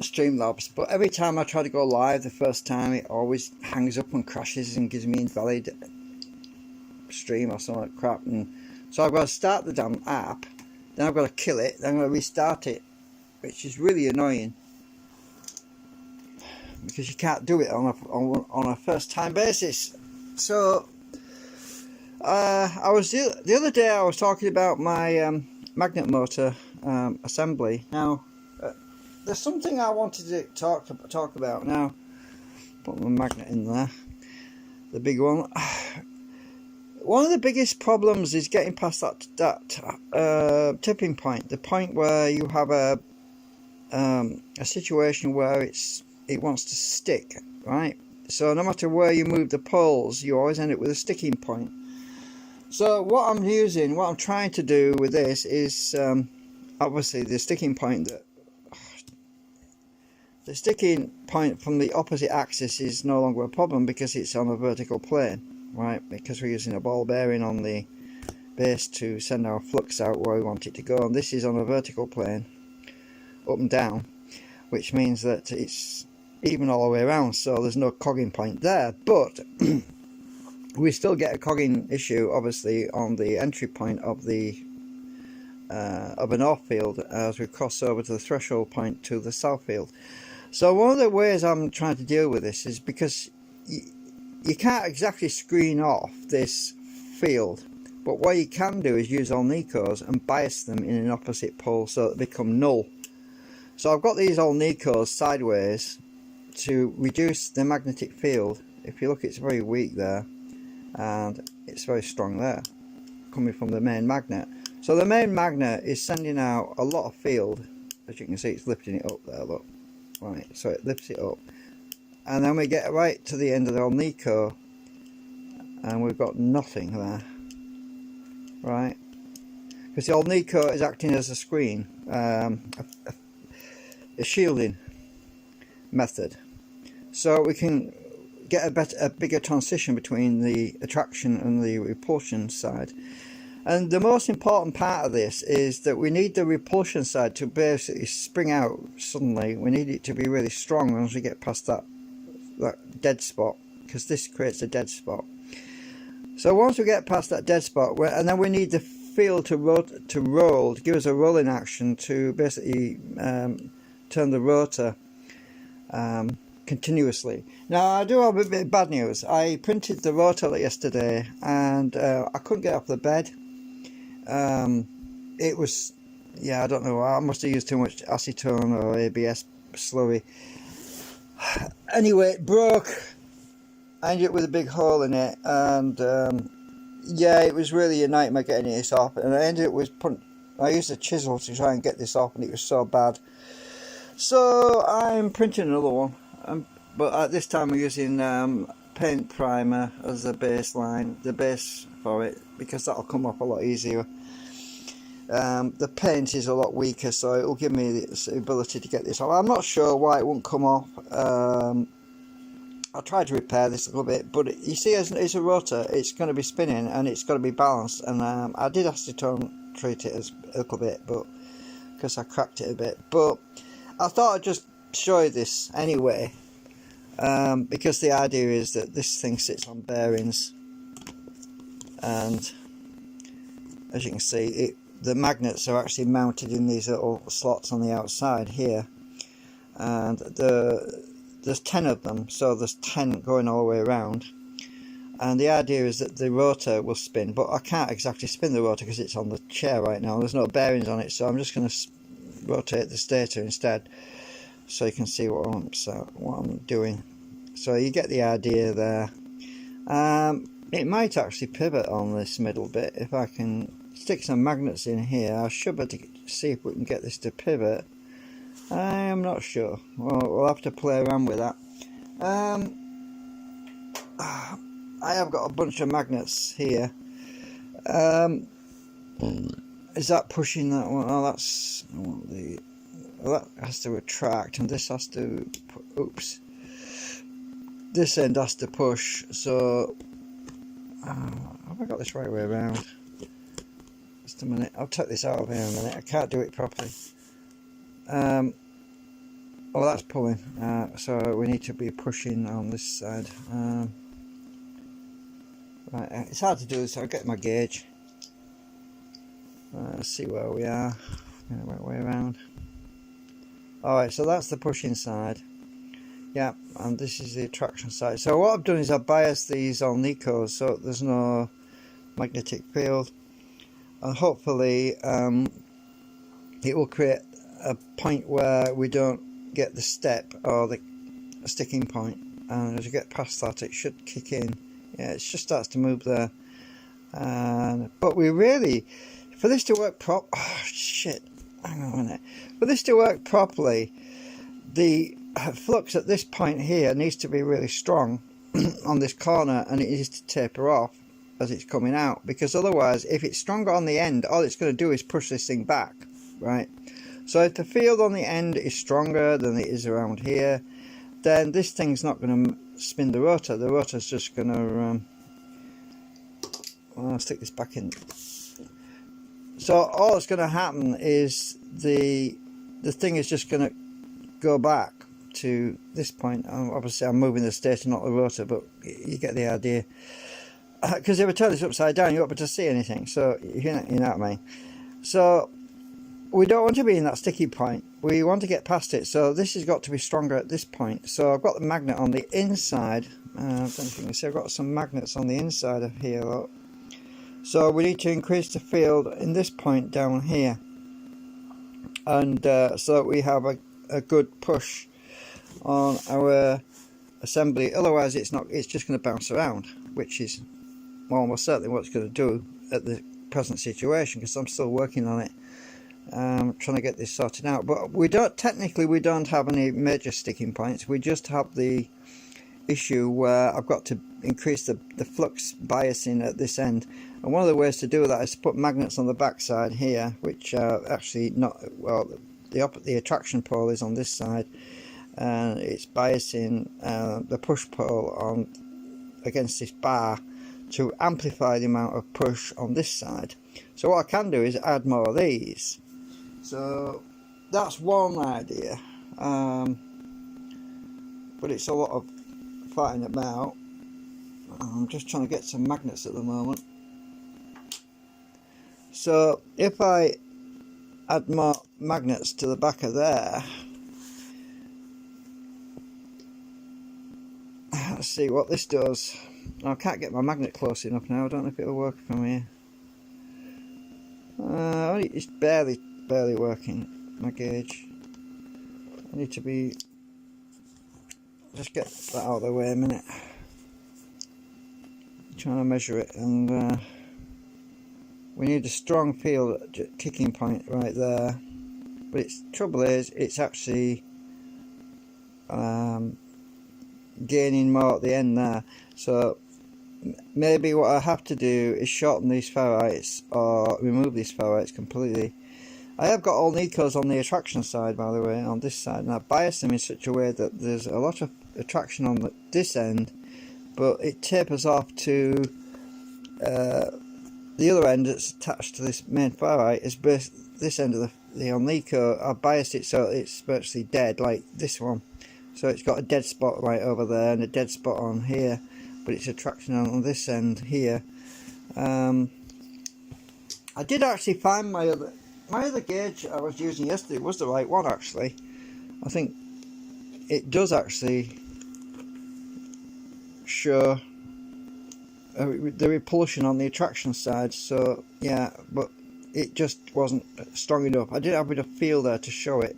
Streamlabs, but every time I try to go live the first time, it always hangs up and crashes and gives me invalid stream or some like crap. And so I've got to start the damn app, then I've got to kill it, then I'm going to restart it, which is really annoying because you can't do it on a first time basis. So I was the other day I was talking about my magnet motor assembly. Now there's something I wanted to talk about. Now put my magnet in there, the big one. One of the biggest problems is getting past that tipping point, the point where you have a situation where it wants to stick, right? So no matter where you move the poles, you always end up with a sticking point. So what I'm trying to do with this is obviously the sticking point from the opposite axis is no longer a problem because it's on a vertical plane, right? Because we're using a ball bearing on the base to send our flux out where we want it to go, and this is on a vertical plane, up and down, which means that it's even all the way around, so there's no cogging point there. But we still get a cogging issue obviously on the entry point of the of a north field as we cross over to the threshold point to the south field. So one of the ways I'm trying to deal with this is because you can't exactly screen off this field, but what you can do is use Alnicos and bias them in an opposite pole so that they become null. So I've got these Alnicos sideways to reduce the magnetic field. If you look, it's very weak there and it's very strong there, coming from the main magnet. So the main magnet is sending out a lot of field. As you can see, it's lifting it up there, look. Right, so it lifts it up. And then we get right to the end of the Alnico and we've got nothing there. Right? Because the Alnico is acting as a screen, a shielding method. So we can get a bigger transition between the attraction and the repulsion side. And the most important part of this is that we need the repulsion side to basically spring out suddenly. We need it to be really strong once we get past that dead spot, because this creates a dead spot. So once we get past that dead spot, and then we need the field to roll, to give us a rolling action to basically turn the rotor continuously. Now I do have a bit of bad news. I printed the rotor yesterday and I couldn't get off the bed. It was, yeah, I don't know, I must have used too much acetone or ABS slurry. Anyway, it broke. I ended up with a big hole in it, and yeah, it was really a nightmare getting this off. And I ended up with I used a chisel to try and get this off, and it was so bad. So I'm printing another one, but at this time we're using paint primer as the base for it, because that'll come off a lot easier. The paint is a lot weaker, so it will give me the ability to get this off. I'm not sure why it won't come off. I'll try to repair this a little bit, but you see, as it's a rotor, it's going to be spinning and it's got to be balanced. And I did acetone treat it a little bit, but because I cracked it a bit. But I thought I'd just show you this anyway, because the idea is that this thing sits on bearings, and as you can see, the magnets are actually mounted in these little slots on the outside here, and there's 10 of them, so there's 10 going all the way around. And the idea is that the rotor will spin, but I can't exactly spin the rotor because it's on the chair right now. There's no bearings on it, so I'm just going to rotate the stator instead, so you can see what I'm doing. So you get the idea there. It might actually pivot on this middle bit if I can stick some magnets in here. I should be able to see if we can get this to pivot. I am not sure. Well, we'll have to play around with that. I have got a bunch of magnets here. Is that pushing that one? Oh, that's that has to retract, and this has to. Oops. This end has to push. So have I got this right way around? Just a minute. I'll take this out of here in a minute. I can't do it properly. oh, that's pulling, so we need to be pushing on this side. Right, it's hard to do this, so I'll get my gauge. Let's see where we are. Right way around. Alright, so that's the pushing side. Yeah, and this is the attraction side. So what I've done is I've biased these Alnicos so there's no magnetic field, and hopefully it will create a point where we don't get the step or the sticking point, and as you get past that it should kick in. Yeah, it just starts to move there. But we really, for this to work hang on a minute. For this to work properly, the flux at this point here needs to be really strong on this corner, and it needs to taper off as it's coming out, because otherwise if it's stronger on the end, all it's going to do is push this thing back, right? So if the field on the end is stronger than it is around here, then this thing's not going to spin the rotor. The rotor's just going to I'll stick this back in. So all that's going to happen is the thing is just going to go back to this point. Obviously I'm moving the stator, not the rotor, but you get the idea. Because if I turn this upside down, you won't be able to see anything. So you know what I mean. So we don't want to be in that sticky point. We want to get past it. So this has got to be stronger at this point. So I've got the magnet on the inside. I don't know if you can see, I've got some magnets on the inside of here. Look. So we need to increase the field in this point down here, and so that we have a good push on our assembly. Otherwise it's just going to bounce around, which is almost certainly what it's going to do at the present situation, because I'm still working on it, trying to get this sorted out. But we don't have any major sticking points. We just have the issue where I've got to increase the flux biasing at this end, and one of the ways to do that is to put magnets on the back side here, which are actually not, well, the attraction pole is on this side, and it's biasing the push pole on against this bar to amplify the amount of push on this side. So what I can do is add more of these. So that's one idea, but it's a lot of fighting about. I'm just trying to get some magnets at the moment. So if I add more magnets to the back of there, let's see what this does. I can't get my magnet close enough now. I don't know if it'll work from here. It's barely working, my gauge. I need to be, just get that out of the way a minute. Trying to measure it, and we need a strong field kicking point right there. But its trouble is it's actually gaining more at the end there. So maybe what I have to do is shorten these ferrites or remove these ferrites completely. I have got Alnicos on the attraction side, by the way, on this side, and I bias them in such a way that there's a lot of attraction on this end, but it tapers off to the other end that's attached to this main ferrite. Is this end of the Alnico. I biased it so it's virtually dead, like this one. So it's got a dead spot right over there and a dead spot on here, but it's attraction on this end here. I did actually find my other gauge I was using yesterday was the right one, actually. I think it does actually show the repulsion on the attraction side, so yeah, but it just wasn't strong enough. I didn't have enough feel there to show it,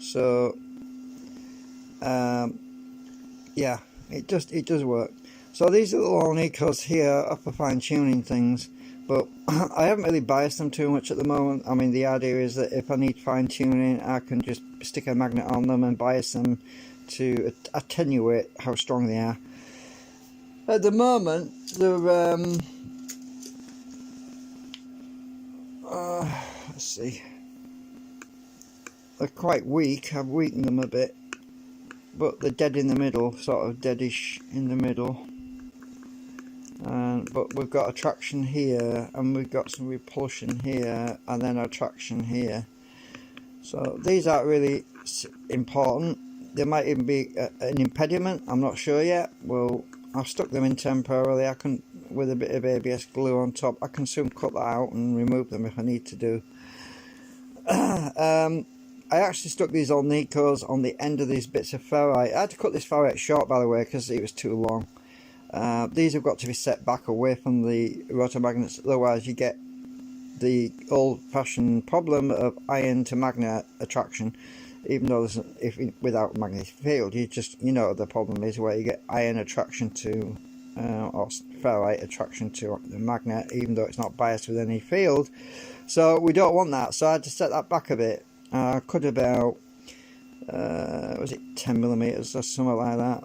so yeah, it does work. So these little Alnicos here are for fine tuning things, but I haven't really biased them too much at the moment. I mean, the idea is that if I need fine tuning, I can just stick a magnet on them and bias them to attenuate how strong they are. At the moment, they're let's see, they're quite weak. I've weakened them a bit, but they're dead in the middle, sort of deadish in the middle. But we've got attraction here, and we've got some repulsion here, and then attraction here. So these aren't really important. There might even be an impediment, I'm not sure yet. Well, I've stuck them in temporarily. I can, with a bit of ABS glue on top, I can soon cut that out and remove them if I need to do. I actually stuck these Alnicos on the end of these bits of ferrite. I had to cut this ferrite short, by the way, because it was too long. These have got to be set back away from the rotor magnets, otherwise you get the old-fashioned problem of iron to magnet attraction. Even though without magnetic field, you know the problem is where you get iron attraction to or ferrite attraction to the magnet, even though it's not biased with any field. So we don't want that. So I had to set that back a bit. I cut about was it 10mm or something like that.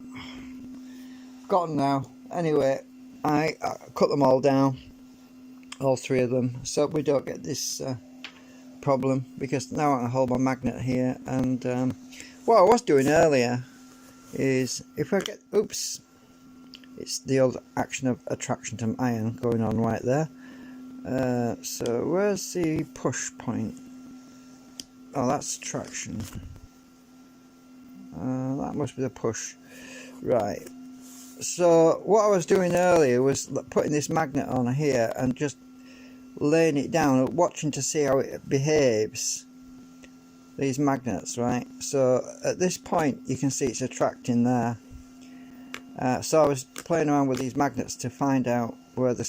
Got them now. Anyway, I cut them all down, all three of them, so we don't get this problem, because now I can hold my magnet here. And what I was doing earlier is, if I get, oops, it's the old action of attraction to iron going on right there. So where's the push point? Oh, that's traction. That must be the push. Right. So what I was doing earlier was putting this magnet on here and just laying it down, watching to see how it behaves, these magnets, right? So at this point you can see it's attracting there. So I was playing around with these magnets to find out where the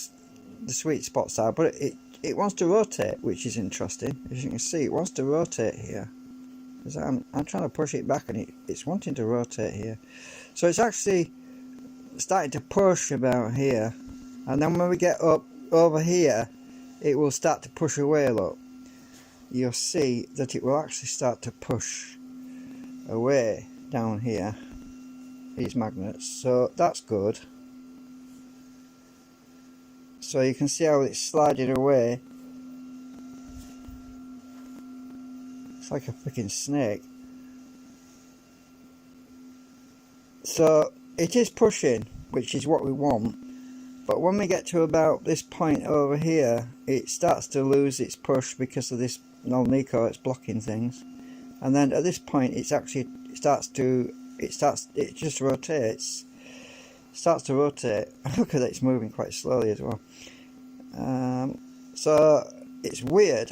sweet spots are, but it wants to rotate, which is interesting. As you can see, it wants to rotate here. I'm trying to push it back and it's wanting to rotate here. So it's actually starting to push about here, and then when we get up over here, it will start to push away. Look, you'll see that it will actually start to push away down here, these magnets. So that's good. So you can see how it's sliding away. It's like a freaking snake. So it is pushing, which is what we want. But when we get to about this point over here, it starts to lose its push because of this Alnico. It's blocking things. And then at this point, it just rotates. Starts to rotate. Look at it, it's moving quite slowly as well. So it's weird,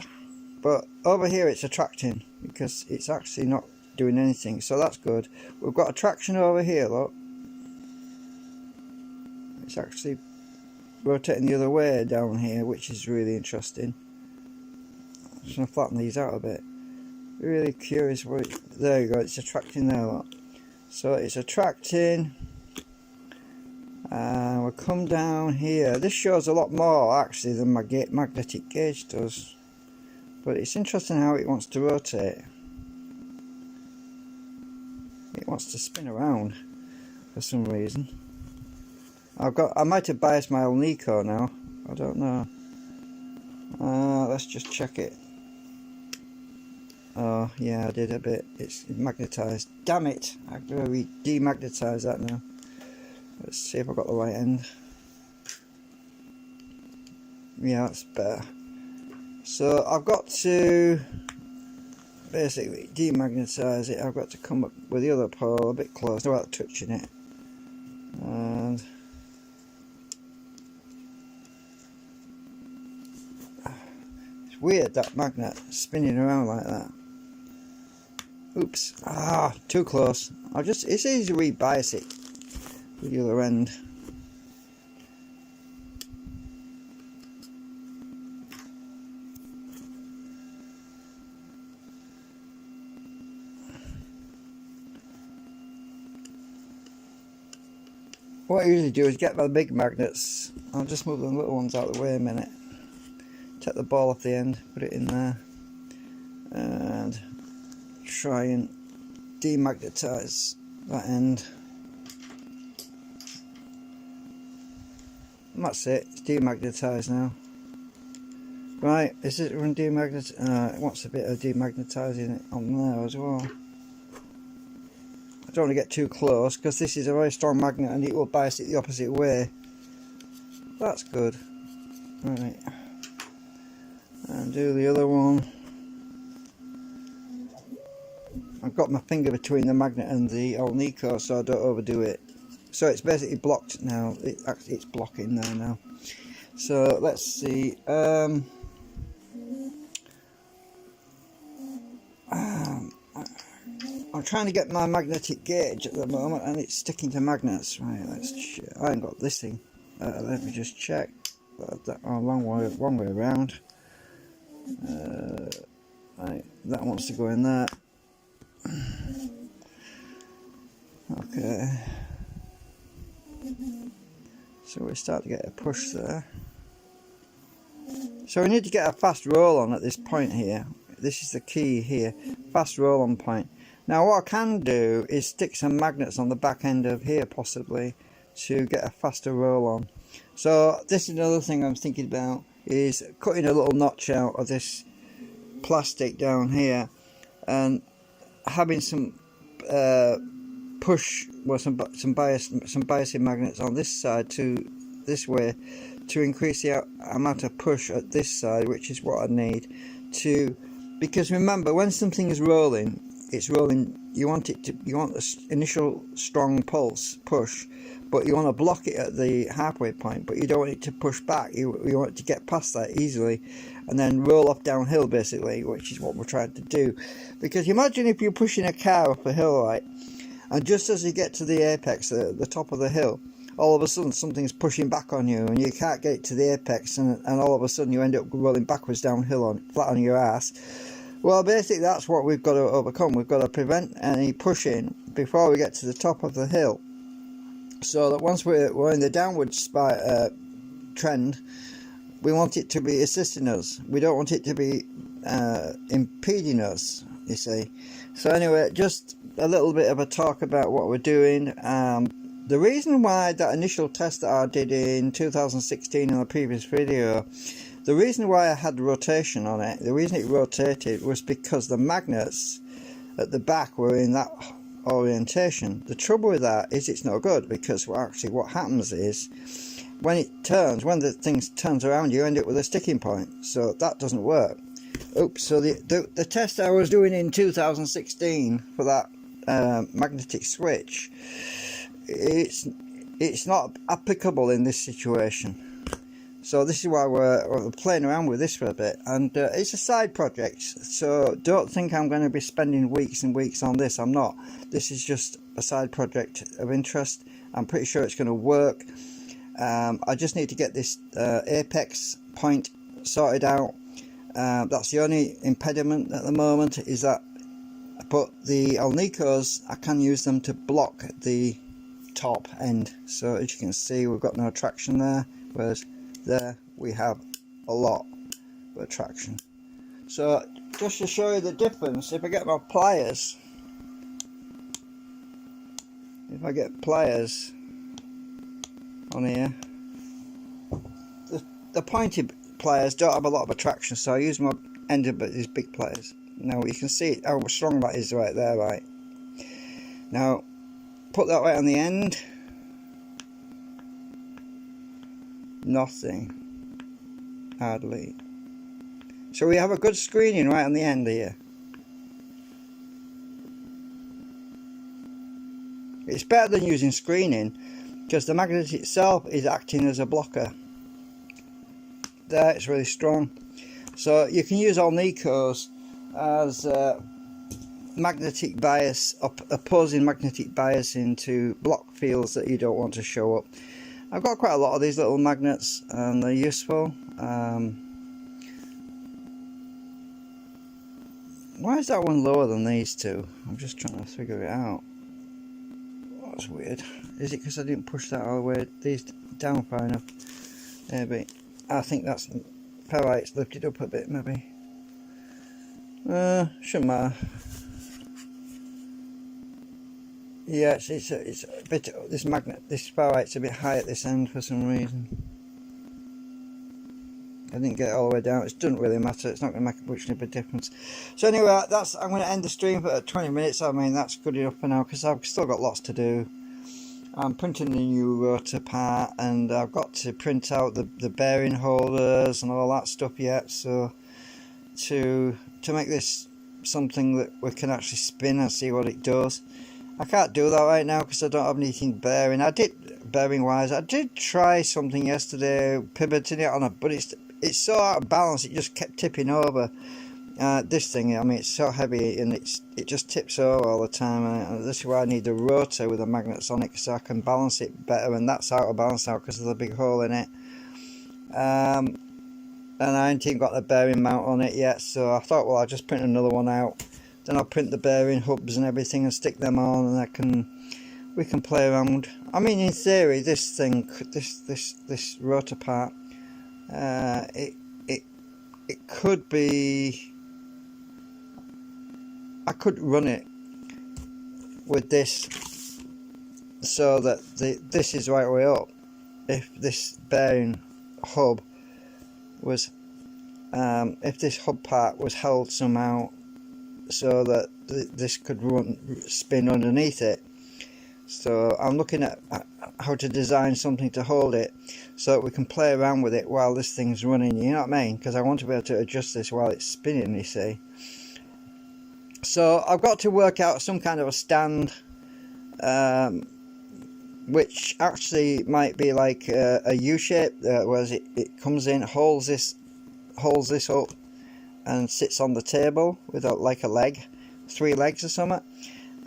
but over here it's attracting because it's actually not doing anything, so that's good. We've got attraction over here, look. It's actually rotating the other way down here, which is really interesting. I'm just going to flatten these out a bit. Really curious what there you go, it's attracting there, look. So it's attracting. We'll come down here. This shows a lot more actually than my magnetic gauge does, but it's interesting how it wants to rotate. It wants to spin around for some reason. I might have biased my Alnico now, I don't know. Let's just check it. Oh yeah, I did a bit. It's magnetised. Damn it, I have to demagnetise that now. Let's see if I got the right end. Yeah, that's better. So I've got to basically demagnetise it. I've got to come up with the other pole a bit closer without touching it. And it's weird, that magnet spinning around like that. Oops. Too close. It's easy to rebias it with the other end. What I usually do is get my big magnets. I'll just move the little ones out of the way a minute. Take the ball off the end, put it in there, and try and demagnetize that end. And that's it, it's demagnetized now. Right, is it run demagnetized? It wants a bit of demagnetizing on there as well. I don't want to get too close because this is a very strong magnet and it will bias it the opposite way. That's good. Right, and do the other one. I've got my finger between the magnet and the Alnico so I don't overdo it. So it's basically blocked now. It's blocking there now. So let's see. I'm trying to get my magnetic gauge at the moment, and it's sticking to magnets. Right, let's check. I ain't got this thing. Let me just check. Wrong way around. Right, that wants to go in there. Okay. So we start to get a push there. So we need to get a fast roll on at this point here. This is the key here. Fast roll on point. Now what I can do is stick some magnets on the back end of here possibly to get a faster roll on. So this is another thing I'm thinking about, is cutting a little notch out of this plastic down here and having some push, well, some biasing magnets on this side to this way to increase the amount of push at this side, which is what I need to, because remember, when something is rolling, it's rolling, you want the initial strong pulse push, but you want to block it at the halfway point, but you don't want it to push back. You want it to get past that easily and then roll off downhill basically, which is what we're trying to do. Because imagine if you're pushing a car up a hill, right, and just as you get to the apex, the top of the hill, all of a sudden something's pushing back on you and you can't get it to the apex, and all of a sudden you end up rolling backwards downhill flat on your ass. Well, basically that's what we've got to overcome. We've got to prevent any pushing before we get to the top of the hill, so that once we're in the downward trend, we want it to be assisting us. We don't want it to be impeding us, you see. So anyway, just a little bit of a talk about what we're doing. The reason why that initial test that I did in 2016 in the previous video, the reason why I had rotation on it, the reason it rotated was because the magnets at the back were in that orientation. The trouble with that is it's no good, because actually what happens is when the thing turns around, you end up with a sticking point. So that doesn't work. Oops, so the test I was doing in 2016 for that magnetic switch, it's not applicable in this situation. So this is why we're playing around with this for a bit, and it's a side project, so don't think I'm going to be spending weeks and weeks on this. I'm not. This is just a side project of interest. I'm pretty sure it's going to work. I just need to get this apex point sorted out. That's the only impediment at the moment, is that, but the Alnicos, I can use them to block the top end. So as you can see, we've got no traction there, whereas there we have a lot of traction. So just to show you the difference, if I get my pliers, on here, the pointed pliers don't have a lot of attraction, so I use my end of these big pliers. Now you can see how strong that is right there, right? Now put that right on the end, nothing, hardly. So we have a good screening right on the end here. It's better than using screening, because the magnet itself is acting as a blocker. There, it's really strong. So you can use Alnicos as magnetic bias, opposing magnetic biasing to block fields that you don't want to show up. I've got quite a lot of these little magnets and they're useful. Why is that one lower than these two? I'm just trying to figure it out. Oh, that's weird. Is it because I didn't push that all the way these down far enough? Maybe. I think that's probably it's lifted up a bit, maybe. Shouldn't matter. Yeah, it's a bit, this ferrite's a bit high at this end for some reason. I didn't get it all the way down. It doesn't really matter. It's not going to make much of a difference. So anyway, I'm going to end the stream for 20 minutes. I mean, that's good enough for now, because I've still got lots to do. I'm printing the new rotor part, and I've got to print out the bearing holders and all that stuff yet. So to make this something that we can actually spin and see what it does. I can't do that right now because I don't have anything bearing. Bearing wise, I did try something yesterday, pivoting it on but it's so out of balance, it just kept tipping over. This thing, I mean, it's so heavy and it just tips over all the time, and this is why I need a rotor with the magnets on it so I can balance it better, and that's out of balance now because of the big hole in it. And I ain't even got the bearing mount on it yet, so I thought, well, I'll just print another one out, then I'll print the bearing hubs and everything and stick them on, and we can play around. I mean, in theory, this thing, this rotor part, it could be, I could run it with this so that this is right way up. If this bearing hub was, if this hub part was held somehow so that this could spin underneath it. So I'm looking at how to design something to hold it so that we can play around with it while this thing's running, you know what I mean? Because I want to be able to adjust this while it's spinning, you see. So I've got to work out some kind of a stand, which actually might be like a U-shape, whereas it comes in, holds this up and sits on the table with like a leg, 3 legs or something.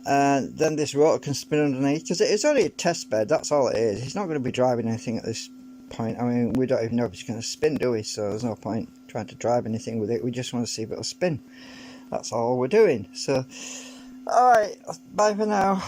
And then this rotor can spin underneath, because it's only a test bed, that's all it is. It's not going to be driving anything at this point. I mean, we don't even know if it's going to spin, do we? So there's no point trying to drive anything with it. We just want to see if it'll spin. That's all we're doing. So, alright, bye for now.